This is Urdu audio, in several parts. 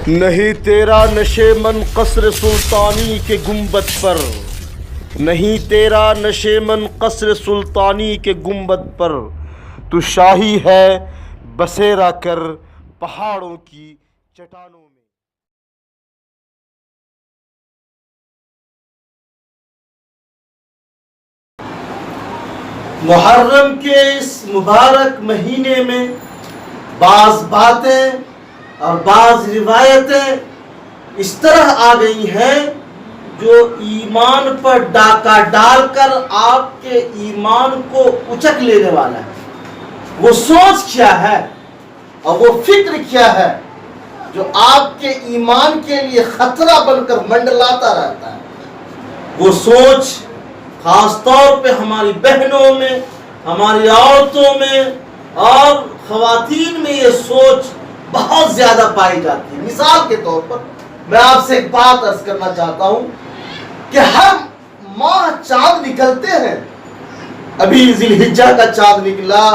نہیں تیرا نشے من قصر سلطانی کے گنبد پر، نہیں تیرا نشے من قصر سلطانی کے گنبد پر، تو شاہی ہے بسیرا کر پہاڑوں کی چٹانوں میں۔ محرم کے اس مبارک مہینے میں بعض باتیں اور بعض روایتیں اس طرح آ گئی ہیں جو ایمان پر ڈاکہ ڈال کر آپ کے ایمان کو اچک لینے والا ہے۔ وہ سوچ کیا ہے اور وہ فکر کیا ہے جو آپ کے ایمان کے لیے خطرہ بن کر منڈلاتا رہتا ہے۔ وہ سوچ خاص طور پہ ہماری بہنوں میں، ہماری عورتوں میں اور خواتین میں یہ سوچ بہت زیادہ پائی جاتی ہے۔ مثال کے طور پر میں آپ سے ایک بات عرض کرنا چاہتا ہوں کہ ہر ماہ چاند نکلتے ہیں۔ ابھی ذی الحجہ کا چاند نکلا،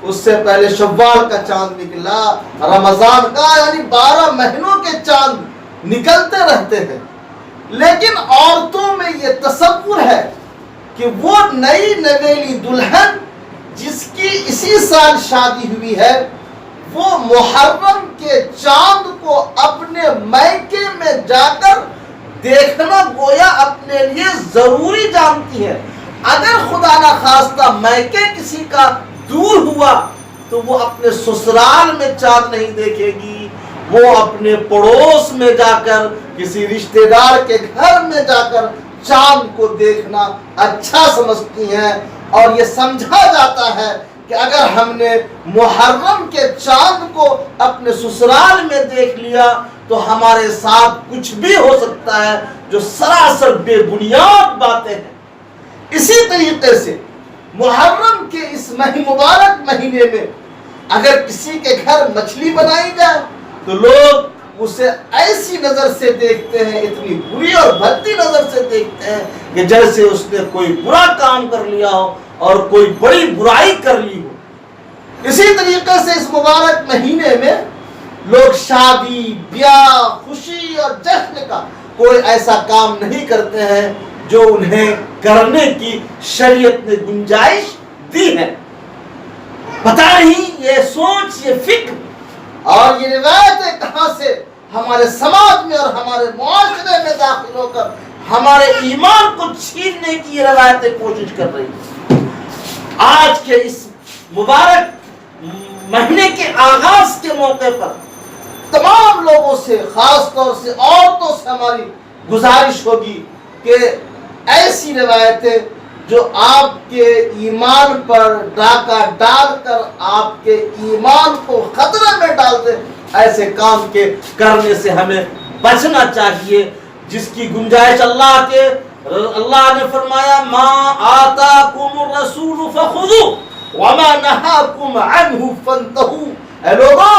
اس سے پہلے شوال کا چاند نکلا، رمضان کا، یعنی 12 مہینوں کے چاند نکلتے رہتے ہیں۔ لیکن عورتوں میں یہ تصور ہے کہ وہ نئی نویلی دلہن جس کی اسی سال شادی ہوئی ہے، وہ محرم کے چاند کو اپنے میکے میں جا کر دیکھنا گویا اپنے لیے ضروری جانتی ہے۔ اگر خدا نہ خواستہ میکے کسی کا دور ہوا تو وہ اپنے سسرال میں چاند نہیں دیکھے گی، وہ اپنے پڑوس میں جا کر کسی رشتہ دار کے گھر میں جا کر چاند کو دیکھنا اچھا سمجھتی ہیں۔ اور یہ سمجھا جاتا ہے کہ اگر ہم نے محرم کے چاند کو اپنے سسرال میں دیکھ لیا تو ہمارے ساتھ کچھ بھی ہو سکتا ہے، جو سراسر بے بنیاد باتیں ہیں۔ اسی طریقے سے محرم کے اس مبارک مہینے میں اگر کسی کے گھر مچھلی بنائی جائے تو لوگ اسے ایسی نظر سے دیکھتے ہیں، اتنی بری اور بھدی نظر سے دیکھتے ہیں کہ جیسے اس نے کوئی برا کام کر لیا ہو اور کوئی بڑی برائی کر لی ہو۔ اسی طریقے سے اس مبارک مہینے میں لوگ شادی، بیاہ، خوشی اور جشن کا کوئی ایسا کام نہیں کرتے ہیں جو انہیں کرنے کی شریعت نے گنجائش دی ہے۔ پتہ نہیں یہ سوچ، یہ فکر اور یہ روایتیں کہاں سے ہمارے سماج میں اور ہمارے معاشرے میں داخل ہو کر ہمارے ایمان کو چھیننے کی یہ روایتیں کوشش کر رہی ہیں۔ آج کے اس مبارک مہینے کے آغاز کے موقع پر تمام لوگوں سے، خاص طور سے عورتوں سے ہماری گزارش ہوگی کہ ایسی روایتیں جو آپ کے ایمان پر ڈاکہ ڈال کر آپ کے ایمان کو خطرے میں ڈال دے، ایسے کام کے کرنے سے ہمیں بچنا چاہیے، جس کی گنجائش اللہ نے فرمایا ما آتاکم الرسول فخذوا وما نہاکم عنہ فانتہوا۔ اے لوگو،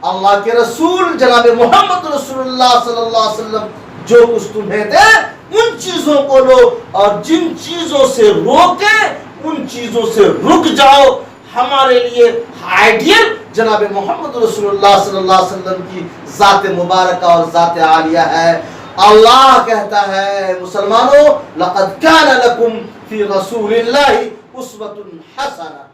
اللہ کے رسول جناب محمد رسول اللہ صلی اللہ علیہ وسلم جو کچھ تمہیں دے ان چیزوں کو لو، اور جن چیزوں سے روکے ان چیزوں سے رک جاؤ۔ ہمارے لیے آئیڈیل جناب محمد رسول اللہ صلی اللہ علیہ وسلم کی ذات مبارکہ اور ذات عالیہ ہے۔ اللہ کہتا ہے مسلمانوں، لقد کان لکم فی رسول اللہ اسوۃ حسنہ۔